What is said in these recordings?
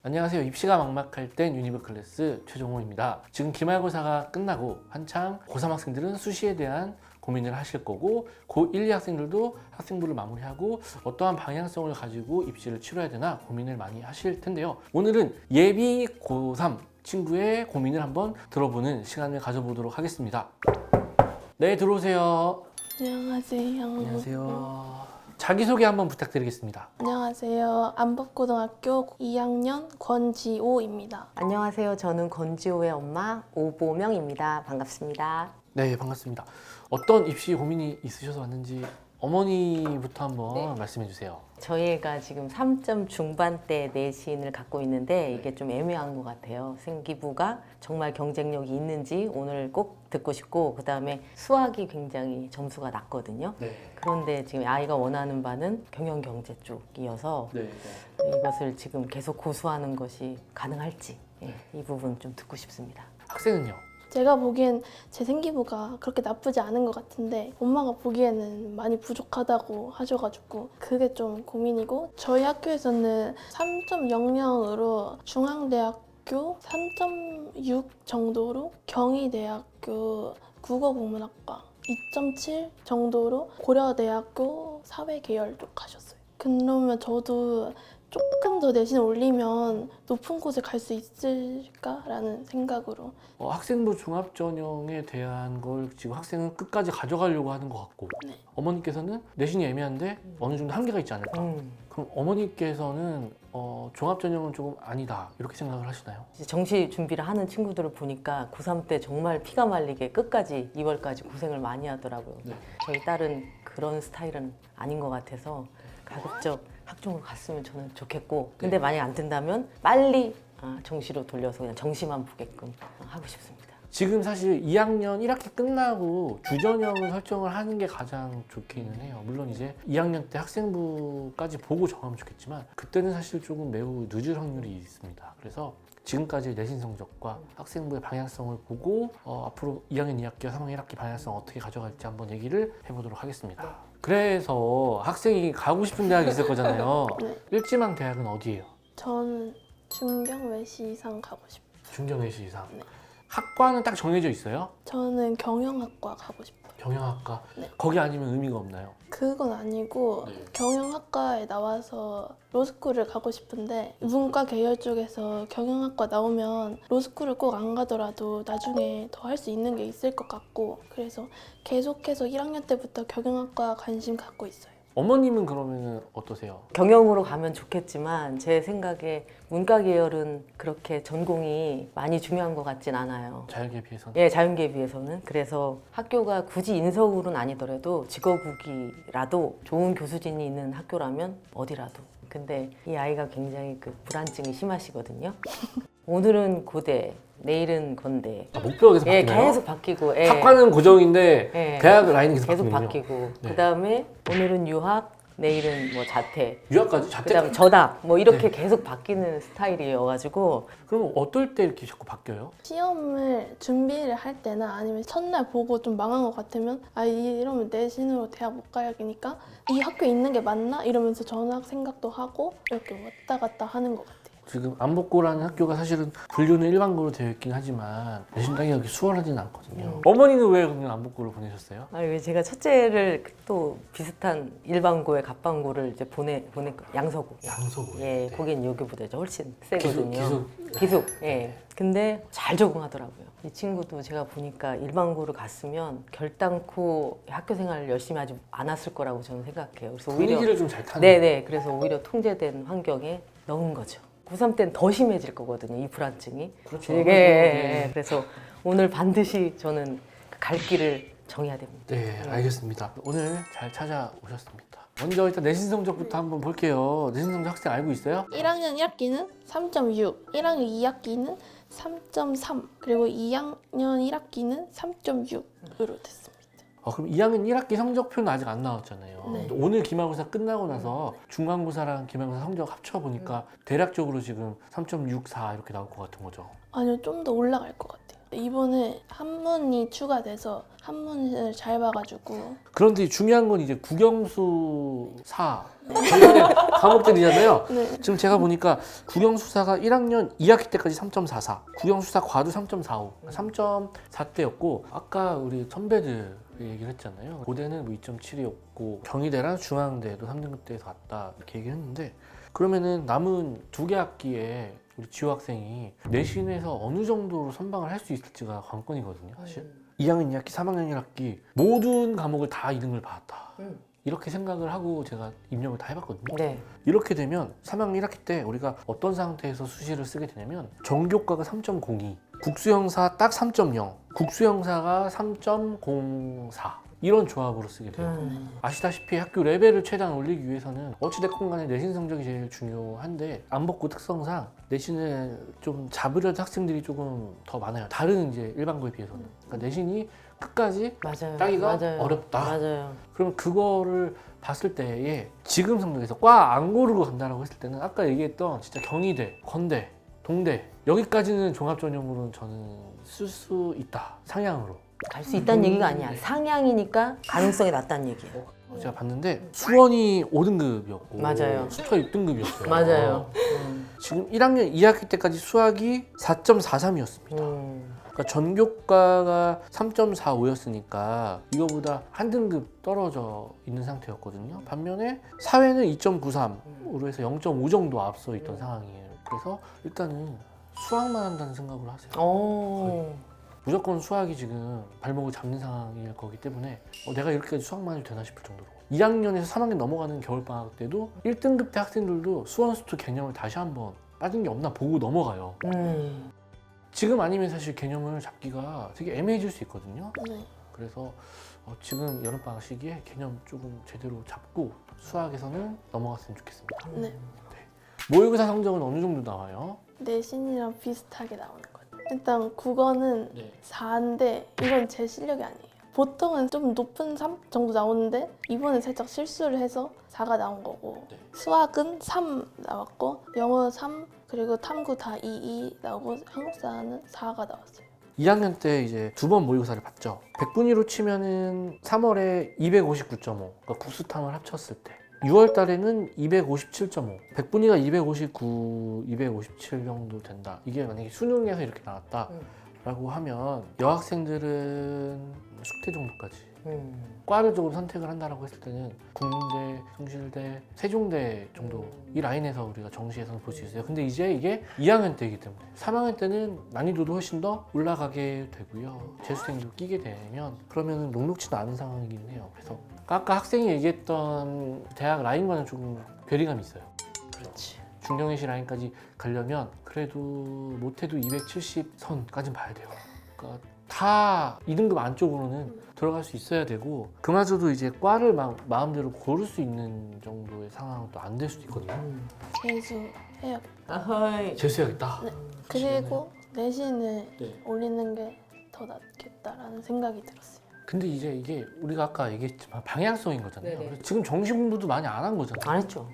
안녕하세요. 입시가 막막할 땐 유니브 클래스 최종호입니다. 지금 기말고사가 끝나고 한창 고3 학생들은 수시에 대한 고민을 하실 거고 고1, 2 학생들도 학생부를 마무리하고 어떠한 방향성을 가지고 입시를 치러야 되나 고민을 많이 하실 텐데요. 오늘은 예비 고3 친구의 고민을 한번 들어보는 시간을 가져보도록 하겠습니다. 네, 들어오세요. 안녕하세요. 안녕하세요. 자기소개 한번 부탁드리겠습니다. 안녕하세요. 안법고등학교 2학년 권지호입니다. 안녕하세요. 저는 권지호의 엄마 오보명입니다. 반갑습니다. 네, 반갑습니다. 어떤 입시 고민이 있으셔서 왔는지 어머니부터 한번 말씀해 주세요. 저희 애가 지금 3점 중반대 내신을 갖고 있는데 이게 좀 애매한 것 같아요. 생기부가 정말 경쟁력이 있는지 오늘 꼭 듣고 싶고, 그 다음에 수학이 굉장히 점수가 낮거든요. 네. 그런데 지금 아이가 원하는 바는 경영경제 쪽이어서 네. 이것을 지금 계속 고수하는 것이 가능할지, 이 부분 좀 듣고 싶습니다. 학생은요? 제가 보기엔 제 생기부가 그렇게 나쁘지 않은 것 같은데 엄마가 보기에는 많이 부족하다고 하셔가지고 그게 좀 고민이고, 저희 학교에서는 3.00으로 중앙대학교 3.6 정도로 경희대학교 국어국문학과 2.7 정도로 고려대학교 사회계열 쪽 가셨어요. 그러면 저도 조금 더 내신 올리면 높은 곳에 갈 수 있을까라는 생각으로. 학생부 종합전형에 대한 걸 지금 학생은 끝까지 가져가려고 하는 것 같고, 네. 어머니께서는 내신이 애매한데 어느 정도 한계가 있지 않을까? 그럼 어머니께서는 종합전형은 조금 아니다 이렇게 생각을 하시나요? 이제 정시 준비를 하는 친구들을 보니까 고3 때 정말 피가 말리게 끝까지 2월까지 고생을 많이 하더라고요. 네. 저희 딸은 그런 스타일은 아닌 것 같아서 가급적 학종을 갔으면 저는 좋겠고, 근데 만약 안 된다면 빨리 정시로 돌려서 그냥 정시만 보게끔 하고 싶습니다. 지금 사실 2학년 1학기 끝나고 주전형을 설정을 하는 게 가장 좋기는 해요. 물론 이제 2학년 때 학생부까지 보고 정하면 좋겠지만 그때는 사실 조금 매우 늦을 확률이 있습니다. 그래서 지금까지 내신 성적과 학생부의 방향성을 보고 앞으로 2학년 2학기와 3학년 1학기 방향성 어떻게 가져갈지 한번 얘기를 해보도록 하겠습니다. 그래서 학생이 가고 싶은 대학이 있을 거잖아요. 네. 일지망 대학은 어디예요? 저는 중경외시 이상 가고 싶어요. 중경외시 이상. 네. 학과는 딱 정해져 있어요? 저는 경영학과 가고 싶어요. 경영학과? 네. 거기 아니면 의미가 없나요? 그건 아니고 네. 경영학과에 나와서 로스쿨을 가고 싶은데, 문과 계열 쪽에서 경영학과 나오면 로스쿨을 꼭 안 가더라도 나중에 더 할 수 있는 게 있을 것 같고, 그래서 계속해서 1학년 때부터 경영학과 관심 갖고 있어요. 어머님은 그러면 어떠세요? 경영으로 가면 좋겠지만 제 생각에 문과 계열은 그렇게 전공이 많이 중요한 것 같진 않아요. 자율계 비해서는? 예, 자연계에 비해서는. 그래서 학교가 굳이 인서울은 아니더라도 직업국이라도 좋은 교수진이 있는 학교라면 어디라도. 근데 이 아이가 굉장히 그 불안증이 심하시거든요. 오늘은 고대, 내일은 건대. 목표가 계속 예, 바뀌나요? 계속 바뀌고. 예. 학과는 고정인데 예. 대학 라인이 계속, 계속 바뀌군요. 바뀌고. 네. 그다음에 오늘은 유학, 내일은 뭐 자퇴. 유학까지? 자퇴? 그다음에 저답. 뭐 이렇게 네. 계속 바뀌는 스타일이어가지고. 그럼 어떨 때 이렇게 자꾸 바뀌어요? 시험을 준비를 할 때나 아니면 첫날 보고 좀 망한 것 같으면 이러면 내신으로 대학 못 가야겠니까 이 학교에 있는 게 맞나? 이러면서 전학 생각도 하고 이렇게 왔다 갔다 하는 것 같아요. 지금 안복고라는 학교가 사실은 분류는 일반고로 되어 있긴 하지만 내신 따기가 그렇게 수월하지는 않거든요. 어머니는 왜 그냥 안복고를 보내셨어요? 아니, 제가 첫째를 또 비슷한 일반고에 갑반고를 이제 양서고. 양서고요. 예, 네. 거긴 여기보다 훨씬 세거든요. 기숙. 기숙. 예. 근데 잘 적응하더라고요. 이 친구도 제가 보니까 일반고를 갔으면 결단코 학교 생활을 열심히 하지 않았을 거라고 저는 생각해요. 그래서 분위기를 좀 잘 타는. 네네. 그래서 오히려 통제된 환경에 넣은 거죠. 고3 때는 더 심해질 거거든요. 이 불안증이. 그렇죠. 예, 예, 예. 그래서 오늘 반드시 저는 갈 길을 정해야 됩니다. 네, 알겠습니다. 오늘 잘 찾아오셨습니다. 먼저 일단 내신 성적부터 한번 볼게요. 내신 성적 학생 알고 있어요? 1학년 1학기는 3.6, 1학년 2학기는 3.3, 그리고 2학년 1학기는 3.6으로 됐습니다. 그럼 2학년 1학기 성적표는 아직 안 나왔잖아요. 네. 근데 오늘 기말고사 끝나고 나서 중간고사랑 기말고사 성적 합쳐보니까 대략적으로 지금 3.64 이렇게 나올 것 같은 거죠. 아니요, 좀 더 올라갈 것 같아요. 이번에 한문이 추가돼서 한문을 잘 봐가지고 그런데 중요한 건 이제 국영수사 관련된 과목들이잖아요. 네. 지금 제가 보니까 국영수사가 1학년 2학기 때까지 3.44, 국영수사 과도 3.45, 3.4대였고 아까 우리 선배들 얘기를 했잖아요. 고대는 뭐 2.7이었고 경희대랑 중앙대도 3등급대에서 갔다 이렇게 얘기를 했는데 그러면은 남은 2개 학기에 우리 지호 학생이 내신에서 어느 정도로 선방을 할 수 있을지가 관건이거든요, 사실. 2학년 2학기, 3학년 1학기 모든 과목을 다 2등을 받았다. 이렇게 생각을 하고 제가 입력을 다 해봤거든요. 네. 이렇게 되면 3학년 1학기 때 우리가 어떤 상태에서 수시를 쓰게 되냐면 정교과가 3.02, 국수형사 딱 3.0, 국수형사가 3.04 이런 조합으로 쓰게 돼요. 아시다시피 학교 레벨을 최대한 올리기 위해서는 어찌됐건 간에 내신 성적이 제일 중요한데 안복고 특성상 내신을 좀 잡으려는 학생들이 조금 더 많아요. 다른 이제 일반고에 비해서는. 그러니까 내신이 끝까지 맞아요. 따기가 맞아요. 어렵다. 맞아요. 그럼 그거를 봤을 때에 지금 성적에서 과 안 고르고 간다라고 했을 때는 아까 얘기했던 진짜 경희대, 건대, 동대 여기까지는 종합전형으로는 저는 쓸 수 있다. 상향으로. 갈 수 있다는 얘기가 아니야. 상향이니까 가능성이 낮다는 얘기예요. 제가 봤는데 수원이 5등급이었고 맞아요. 수터 6등급이었어요. 맞아요. 지금 1학년 2학기 때까지 수학이 4.43이었습니다. 그러니까 전교과가 3.45였으니까 이거보다 한 등급 떨어져 있는 상태였거든요. 반면에 사회는 2.93으로 해서 0.5 정도 앞서 있던 상황이에요. 그래서 일단은 수학만 한다는 생각으로 하세요. 오. 무조건 수학이 지금 발목을 잡는 상황일 거기 때문에 내가 이렇게까지 수학만 해도 되나 싶을 정도로 2학년에서 3학년 넘어가는 겨울방학 때도 1등급 때 학생들도 수원수투 개념을 다시 한번 빠진 게 없나 보고 넘어가요. 지금 아니면 사실 개념을 잡기가 되게 애매해질 수 있거든요. 네. 그래서 지금 여름방학 시기에 개념 조금 제대로 잡고 수학에서는 넘어갔으면 좋겠습니다. 네. 모의고사 성적은 어느 정도 나와요? 내신이랑 비슷하게 나오는 거죠. 일단 국어는 네. 4인데 이건 제 실력이 아니에요. 보통은 좀 높은 3 정도 나오는데 이번에 살짝 실수를 해서 4가 나온 거고 네. 수학은 3 나왔고 영어 3 그리고 탐구 다 2 나오고 한국사는 4가 나왔어요. 2학년 때 이제 2번 모의고사를 봤죠. 100분위로 치면은 3월에 259.5, 그러니까 국수탐을 합쳤을 때. 6월 달에는 257.5, 100분위가 259, 257 정도 된다. 이게 만약에 수능에서 이렇게 나왔다라고 하면 여학생들은 숙대 정도까지. 과를 조금 선택을 한다라고 했을 때는 국민대, 숭실대, 세종대 정도 이 라인에서 우리가 정시에서는 볼 수 있어요. 근데 이제 이게 2학년 때이기 때문에 3학년 때는 난이도도 훨씬 더 올라가게 되고요. 재수생도 끼게 되면 그러면 녹록지도 않은 상황이긴 해요. 그래서 아까 학생이 얘기했던 대학 라인과는 조금 괴리감이 있어요. 그렇지. 중경외시 라인까지 가려면 그래도 못해도 270선까지는 봐야 돼요. 그러니까 다 2등급 안쪽으로는 들어갈 수 있어야 되고 그마저도 이제 과를 마음대로 고를 수 있는 정도의 상황은 또 안 될 수도 있거든요. 재수해요. 아허이. 재수해야겠다. 네. 그리고 내신을 네. 올리는 게 더 낫겠다라는 생각이 들었어요. 근데 이제 이게 우리가 아까 얘기했지만 방향성인 거잖아요. 네네. 그래서 지금 정시 공부도 많이 안 한 거잖아요. 안 했죠.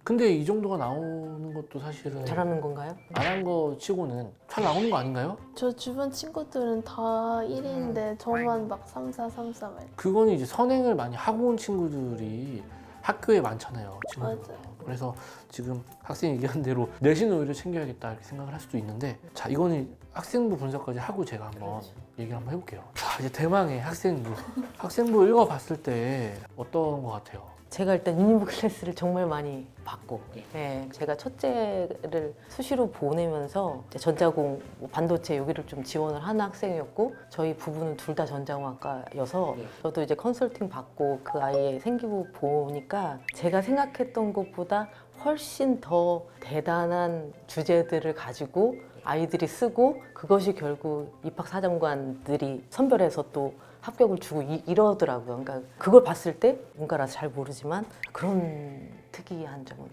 근데 이 정도가 나오는 것도 사실은 잘하는 건가요? 안 한 거 치고는 잘 나오는 거 아닌가요? 저 주변 친구들은 다 1위인데 저만 막 3, 4, 3, 4 막 이렇게. 그거는 이제 선행을 많이 하고 온 친구들이 학교에 많잖아요. 지금. 맞아요. 그래서 지금 학생이 얘기한 대로 내신을 오히려 챙겨야겠다 이렇게 생각을 할 수도 있는데 자 이거는 학생부 분석까지 하고 제가 한번 얘기를 한번 해볼게요. 자 이제 대망의 학생부 읽어봤을 때 어떤 것 같아요? 제가 일단 유니브 클래스를 정말 많이 받고 네, 제가 첫째를 수시로 보내면서 이제 전자공, 반도체 여기를 좀 지원을 하는 학생이었고 저희 부부는 둘 다 전자공학과여서 저도 이제 컨설팅 받고 그 아이의 생기부 보니까 제가 생각했던 것보다 훨씬 더 대단한 주제들을 가지고 아이들이 쓰고 그것이 결국 입학사정관들이 선별해서 또 합격을 주고 이러더라고요. 그러니까 그걸 봤을 때 뭔가라 잘 모르지만 그런 특이한 점은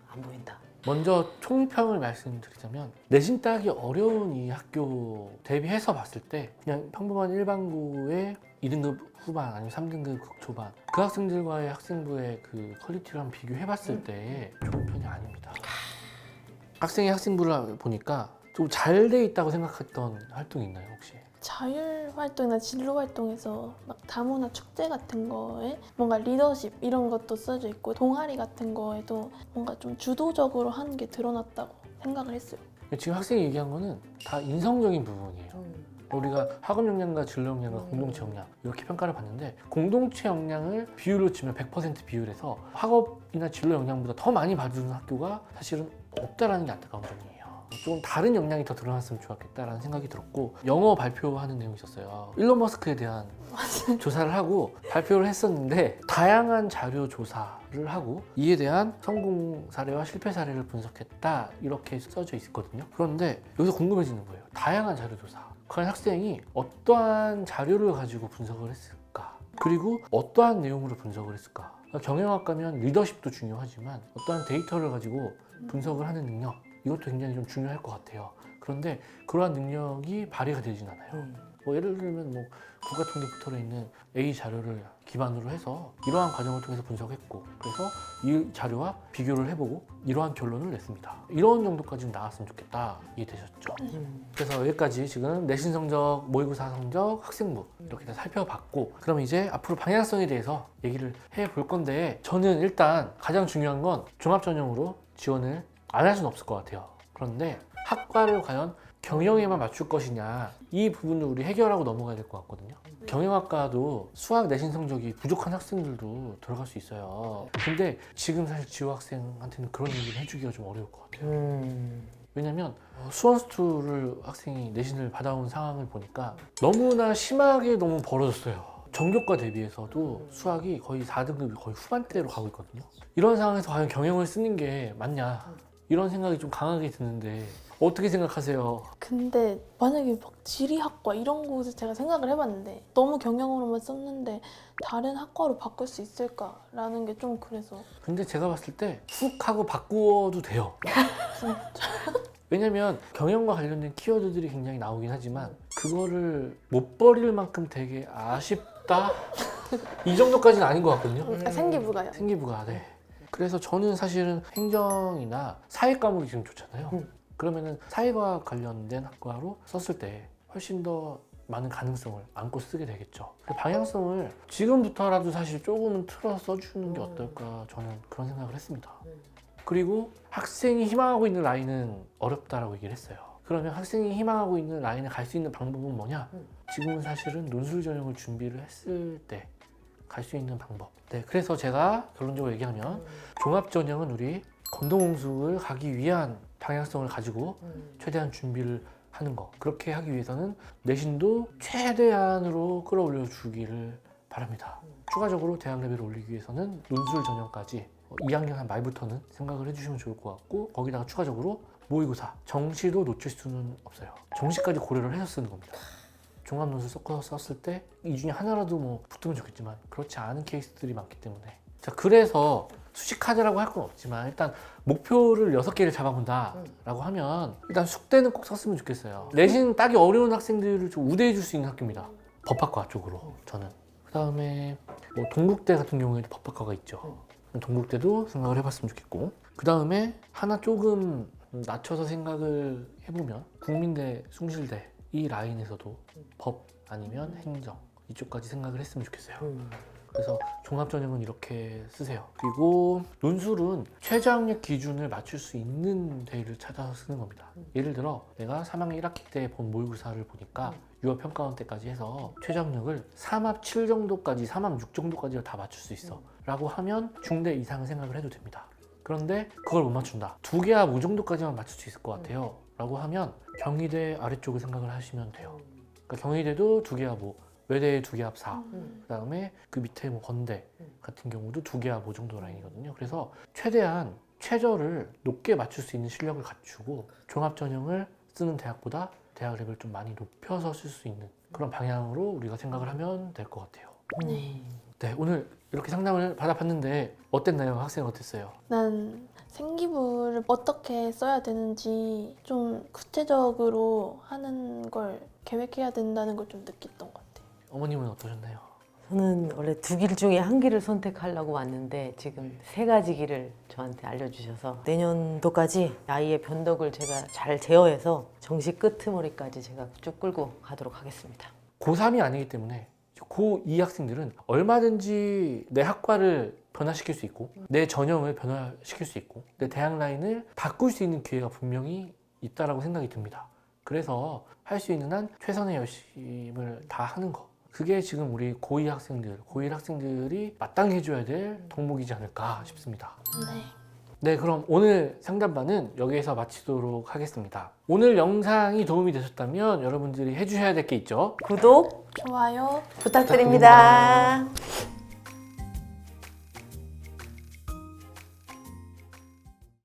안 보인다. 먼저 총평을 말씀드리자면 내신 따기 어려운 이 학교 대비해서 봤을 때 그냥 평범한 일반고의 2등급 후반 아니면 3등급 초반 그 학생들과의 학생부의 그 퀄리티를 한번 비교해봤을 때 좋은 편이 아닙니다. 학생의 학생부를 보니까 좀 잘 돼 있다고 생각했던 활동이 있나요 혹시? 자율 활동이나 진로 활동에서 막 다문화 축제 같은 거에 뭔가 리더십 이런 것도 써져 있고 동아리 같은 거에도 뭔가 좀 주도적으로 하는 게 드러났다고 생각을 했어요. 지금 학생이 얘기한 거는 다 인성적인 부분이에요. 우리가 학업 역량과 진로 역량과 공동체 역량 이렇게 평가를 받는데 공동체 역량을 비율로 치면 100% 비율에서 학업이나 진로 역량보다 더 많이 봐주는 학교가 사실은 없다라는 게 안타까운 점이에요. 좀 다른 역량이 더 드러났으면 좋았겠다라는 생각이 들었고 영어 발표하는 내용이 있었어요. 일론 머스크에 대한 조사를 하고 발표를 했었는데 다양한 자료 조사를 하고 이에 대한 성공 사례와 실패 사례를 분석했다 이렇게 써져 있거든요. 그런데 여기서 궁금해지는 거예요. 다양한 자료 조사. 과연 학생이 어떠한 자료를 가지고 분석을 했을까? 그리고 어떠한 내용으로 분석을 했을까? 경영학과면 리더십도 중요하지만 어떠한 데이터를 가지고 분석을 하는 능력 이것도 굉장히 좀 중요할 것 같아요. 그런데 그러한 능력이 발휘가 되진 않아요. 뭐 예를 들면 뭐 국가통계포털에 있는 A 자료를 기반으로 해서 이러한 과정을 통해서 분석했고 그래서 이 자료와 비교를 해보고 이러한 결론을 냈습니다. 이런 정도까지는 나왔으면 좋겠다. 이해되셨죠? 그래서 여기까지 지금 내신 성적, 모의고사 성적, 학생부 이렇게 다 살펴봤고 그럼 이제 앞으로 방향성에 대해서 얘기를 해볼 건데 저는 일단 가장 중요한 건 종합전형으로 지원을 안 할 수는 없을 것 같아요. 그런데 학과를 과연 경영에만 맞출 것이냐 이 부분을 우리 해결하고 넘어가야 될 것 같거든요. 경영학과도 수학 내신 성적이 부족한 학생들도 들어갈 수 있어요. 근데 지금 사실 지호 학생한테는 그런 얘기를 해주기가 좀 어려울 것 같아요. 왜냐면 수원스투를 학생이 내신을 받아온 상황을 보니까 너무나 심하게 너무 벌어졌어요. 전교과 대비해서도 수학이 거의 4등급이 거의 후반대로 가고 있거든요. 이런 상황에서 과연 경영을 쓰는 게 맞냐 이런 생각이 좀 강하게 드는데 어떻게 생각하세요? 근데 만약에 막 지리학과 이런 곳에 제가 생각을 해봤는데 너무 경영으로만 썼는데 다른 학과로 바꿀 수 있을까라는 게 좀 그래서 근데 제가 봤을 때 훅 하고 바꾸어도 돼요. 왜냐면 경영과 관련된 키워드들이 굉장히 나오긴 하지만 그거를 못 버릴 만큼 되게 아쉽다? 이 정도까지는 아닌 것 같거든요. 생기부가요. 생기부가 네. 그래서 저는 사실은 행정이나 사회 과목이 지금 좋잖아요. 그러면은 사회과 관련된 학과로 썼을 때 훨씬 더 많은 가능성을 안고 쓰게 되겠죠. 방향성을 지금부터라도 사실 조금은 틀어서 써주는 게 어떨까 저는 그런 생각을 했습니다. 그리고 학생이 희망하고 있는 라인은 어렵다라고 얘기를 했어요. 그러면 학생이 희망하고 있는 라인에 갈 수 있는 방법은 뭐냐? 지금은 사실은 논술 전형을 준비를 했을 때 갈 수 있는 방법. 네, 그래서 제가 결론적으로 얘기하면 종합 전형은 우리 건동홍수를 가기 위한 방향성을 가지고 최대한 준비를 하는 거. 그렇게 하기 위해서는 내신도 최대한으로 끌어올려 주기를 바랍니다. 추가적으로 대학 레벨을 올리기 위해서는 논술 전형까지 2학년 한 말부터는 생각을 해주시면 좋을 것 같고 거기다가 추가적으로 모의고사, 정시도 놓칠 수는 없어요. 정시까지 고려를 해서 쓰는 겁니다. 종합논술 섞어서 썼을 때 이 중에 하나라도 뭐 붙으면 좋겠지만 그렇지 않은 케이스들이 많기 때문에 자 그래서 수식카드라고 할 건 없지만 일단 목표를 6개를 잡아본다 라고 하면 일단 숙대는 꼭 썼으면 좋겠어요. 내신 따기 어려운 학생들을 좀 우대해 줄 수 있는 학교입니다. 법학과 쪽으로 저는. 그 다음에 뭐 동국대 같은 경우에도 법학과가 있죠. 동국대도 생각을 해봤으면 좋겠고 그 다음에 하나 조금 낮춰서 생각을 해보면 국민대, 숭실대 이 라인에서도 법 아니면 행정 이쪽까지 생각을 했으면 좋겠어요. 그래서 종합전형은 이렇게 쓰세요. 그리고 논술은 최저학력 기준을 맞출 수 있는 데를 찾아서 쓰는 겁니다. 예를 들어 내가 3학년 1학기 때 본 모의고사를 보니까 유어평가원 때까지 해서 최저학력을 3합 7 정도까지 3합 6 정도까지 다 맞출 수 있어 라고 하면 중대 이상 생각을 해도 됩니다. 그런데 그걸 못 맞춘다. 2개합 5 정도까지만 맞출 수 있을 것 같아요 라고 하면 경희대 아래쪽을 생각을 하시면 돼요. 그러니까 경희대도 2개합 5 외대 2개합 4, 그 다음에 그 밑에 뭐 건대 같은 경우도 2개합 5 정도 라인이거든요. 그래서 최대한 최저를 높게 맞출 수 있는 실력을 갖추고 종합전형을 쓰는 대학보다 대학 레벨을 좀 많이 높여서 쓸 수 있는 그런 방향으로 우리가 생각을 하면 될 것 같아요. 네, 오늘 이렇게 상담을 받아봤는데 어땠나요? 학생 어땠어요? 난 생기부를 어떻게 써야 되는지 좀 구체적으로 하는 걸 계획해야 된다는 걸 좀 느꼈던 것 같아요. 어머님은 어떠셨나요? 저는 원래 두 길 중에 한 길을 선택하려고 왔는데 지금 세 가지 길을 저한테 알려주셔서 내년도까지 아이의 변덕을 제가 잘 제어해서 정시 끄트머리까지 제가 쭉 끌고 가도록 하겠습니다. 고3이 아니기 때문에 고2 학생들은 얼마든지 내 학과를 변화시킬 수 있고 내 전형을 변화시킬 수 있고 내 대학 라인을 바꿀 수 있는 기회가 분명히 있다라고 생각이 듭니다. 그래서 할 수 있는 한 최선의 열심을 다 하는 거, 그게 지금 우리 고2 학생들, 고1 학생들이 마땅히 해줘야 될 덕목이지 않을까 싶습니다. 네. 네, 그럼 오늘 상담반은 여기에서 마치도록 하겠습니다. 오늘 영상이 도움이 되셨다면 여러분들이 해주셔야 될 게 있죠. 구독 좋아요. 부탁드립니다.